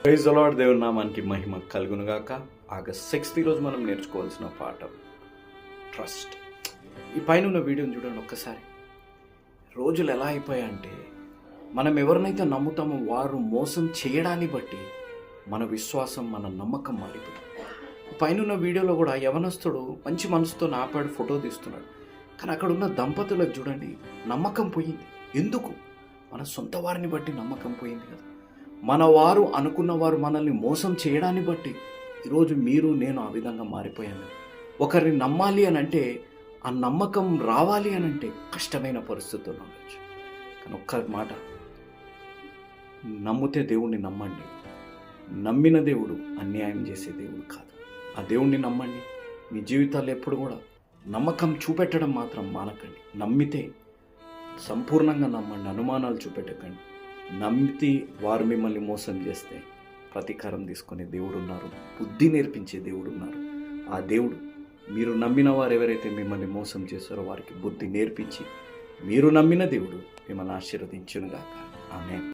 Praise the lord. దేవుని నామానికి మహిమ కలుగునుగాక. ఆగస్ట్ 6 ఈరోజు మనం నేర్చుకోవాల్సిన పాఠం ట్రస్ట్. ఈ పైన ఉన్న వీడియోని చూడండి ఒక్కసారి. రోజులు ఎలా అయిపోయాయంటే మనం ఎవరినైతే నమ్ముతామో వారు మోసం చేయడాన్ని బట్టి మన విశ్వాసం, మన నమ్మకం మారిపోయింది. పైన ఉన్న వీడియోలో కూడా యవనస్తుడు మంచి మనసుతో నాపాడు ఫోటో తీస్తున్నాడు, కానీ అక్కడ ఉన్న దంపతులకు చూడండి నమ్మకం పోయింది. ఎందుకు? మన సొంత వారిని బట్టి నమ్మకం పోయింది కదా. మన వారు అనుకున్న వారు మనల్ని మోసం చేయడాన్ని బట్టి ఈరోజు మీరు నేను ఆ విధంగా మారిపోయాను. ఒకరిని నమ్మాలి అని అంటే, ఆ నమ్మకం రావాలి అని అంటే కష్టమైన పరిస్థితుల్లో ఉండొచ్చు. కానీ ఒక్క మాట, నమ్మితే దేవుణ్ణి నమ్మండి. నమ్మిన దేవుడు అన్యాయం చేసే దేవుడు కాదు. ఆ దేవుణ్ణి నమ్మండి. మీ జీవితాలు ఎప్పుడు కూడా నమ్మకం చూపెట్టడం మాత్రం మానకండి. నమ్మితే సంపూర్ణంగా నమ్మండి, అనుమానాలు చూపెట్టకండి. నమ్మితే వారు మిమ్మల్ని మోసం చేస్తే ప్రతీకారం తీసుకునే దేవుడు ఉన్నారు, బుద్ధి నేర్పించే దేవుడు ఉన్నారు. ఆ దేవుడు మీరు నమ్మిన వారు ఎవరైతే మిమ్మల్ని మోసం చేస్తారో వారికి బుద్ధి నేర్పించి మీరు నమ్మిన దేవుడు మిమ్మల్ని ఆశీర్వదించునుగాక. ఆమేన్.